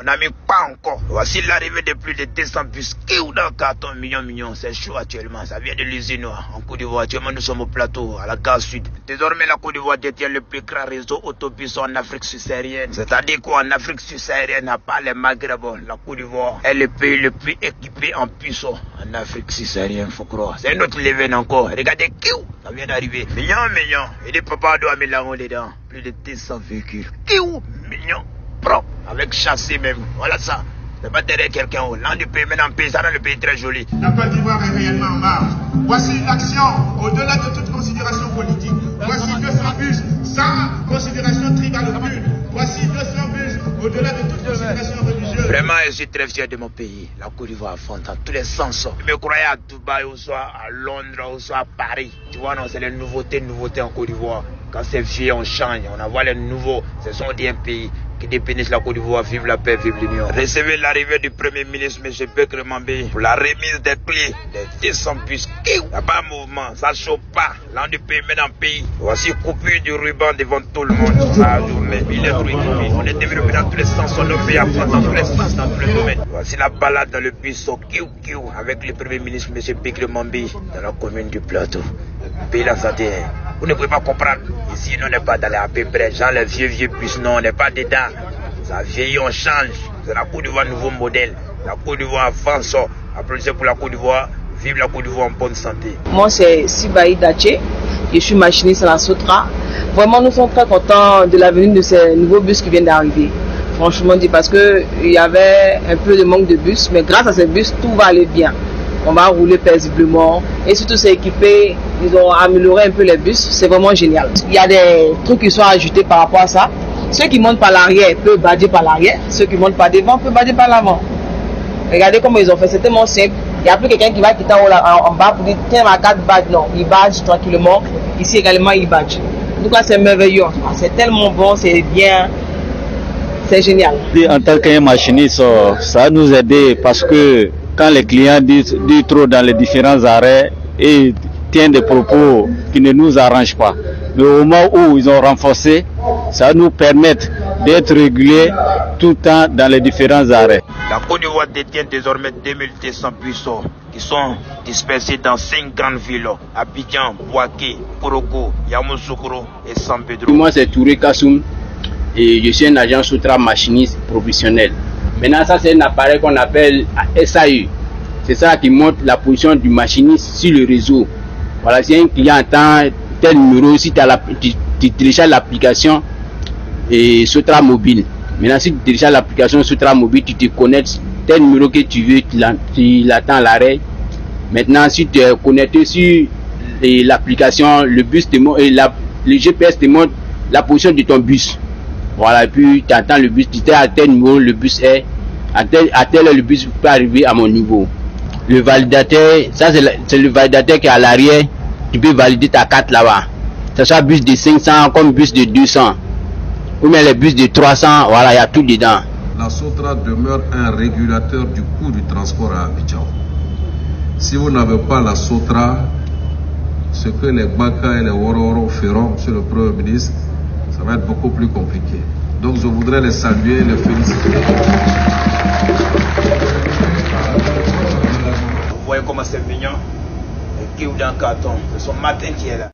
On n'a mis pas encore. Voici l'arrivée de plus de 200 bus qui ou dans le carton, millions. C'est chaud actuellement. Ça vient de l'usine en Côte d'Ivoire. Actuellement, nous sommes au plateau, à la gare sud. Désormais, la Côte d'Ivoire détient le plus grand réseau autobus en Afrique subsaharienne. C'est-à-dire qu'en Afrique subsaharienne, à part les Maghreb, la Côte d'Ivoire est le pays le plus équipé en bus en Afrique subsaharienne, faut croire. C'est un autre level encore. Regardez, ça vient d'arriver. Millions. Et des papas doivent mettre la roue dedans. Plus de 200 véhicules. Millions. Propre, avec châssis même. Voilà ça. C'est pas derrière quelqu'un. L'an du pays, maintenant, paysan dans le pays très joli. La Côte d'Ivoire est réellement en marche. Voici une action au-delà de toute considération politique. Voici 200 bus sans considération tribale aucune. Voici 200 bus au-delà de toute considération religieuse. Vraiment, je suis très fier de mon pays. La Côte d'Ivoire fond dans tous les sens. Je me croyais à Dubaï, ou soit à Londres, ou soit à Paris. Tu vois, non, c'est les nouveautés en Côte d'Ivoire. Quand c'est vieux, on change. On envoie les nouveaux. Ce sont des pays qui dépénissent la Côte d'Ivoire. Vive la paix, vive l'union. Recevez l'arrivée du Premier ministre, M. Bekele Mambé, pour la remise des clés des 200 bus. Il n'y a pas de mouvement, ça ne chauffe pas. L'an du pays, maintenant pays. Voici coupure du ruban devant tout le monde. La journée, on est développé dans tous les sens. On est pays à France dans tous les sens, dans tous les domaines. Voici la balade dans le bus au Kiou avec le Premier ministre, M. Bekele Mambé, dans la commune du Plateau. Pays la santé. Vous ne pouvez pas comprendre. Ici, on n'est pas dans les à peu près. Genre les vieux bus, non, on n'est pas dedans. Ça vieillit, on change. C'est la Côte d'Ivoire, nouveau modèle. La Côte d'Ivoire avance. Applaudissez pour la Côte d'Ivoire. Vive la Côte d'Ivoire en bonne santé. Moi, c'est Sibaï Daché. Je suis machiniste à la Sotra. Vraiment, nous sommes très contents de la venue de ces nouveaux bus qui viennent d'arriver. Franchement dit, parce qu'il y avait un peu de manque de bus. Mais grâce à ces bus, tout va aller bien. On va rouler paisiblement. Et surtout, c'est équipé. Ils ont amélioré un peu les bus. C'est vraiment génial. Il y a des trucs qui sont ajoutés par rapport à ça. Ceux qui montent par l'arrière peuvent badger par l'arrière. Ceux qui montent par devant peuvent badger par l'avant. Regardez comment ils ont fait. C'est tellement simple. Il n'y a plus quelqu'un qui va quitter en bas pour dire tiens ma carte badge. Non, il badge tranquillement. Ici également, il badge. En tout cas, c'est merveilleux. C'est tellement bon, c'est bien. C'est génial. En tant qu'un machiniste, ça nous aide parce que quand les clients disent trop dans les différents arrêts et tiennent des propos qui ne nous arrangent pas, mais au moment où ils ont renforcé, ça nous permet d'être réguliers tout le temps dans les différents arrêts. La Côte d'Ivoire détient désormais 2200 bus qui sont dispersés dans 5 grandes villes, Abidjan, Bouaké, Koroko, Yamoussoukro et San Pedro. Moi c'est Touré Kassoum et je suis un agent Sotra machiniste professionnel. Maintenant ça c'est un appareil qu'on appelle SAU. C'est ça qui montre la position du machiniste sur le réseau. Voilà, si un client entend tel numéro, si tu télécharges l'application et Sotra mobile. Maintenant si tu télécharges l'application Sotra mobile, tu te connectes tel numéro que tu veux, tu l'attends à l'arrêt. Maintenant si tu es connecté sur l'application, le bus te montre, le GPS te montre la position de ton bus. Voilà, et puis tu attends le bus, tu dis à tel numéro le bus est, à tel heure le bus peut arriver à mon niveau. Le validateur, ça c'est le validateur qui est à l'arrière, tu peux valider ta carte là-bas. Que ce soit bus de 500 comme bus de 200, ou bien les bus de 300, voilà, il y a tout dedans. La Sotra demeure un régulateur du coût du transport à Abidjan. Si vous n'avez pas la Sotra, ce que les Baka et les Wororo feront, monsieur le Premier ministre, ça va être beaucoup plus compliqué. Donc je voudrais les saluer, les féliciter. Vous voyez comment c'est mignon. Et qui ou dans le carton, c'est son matin qui est là.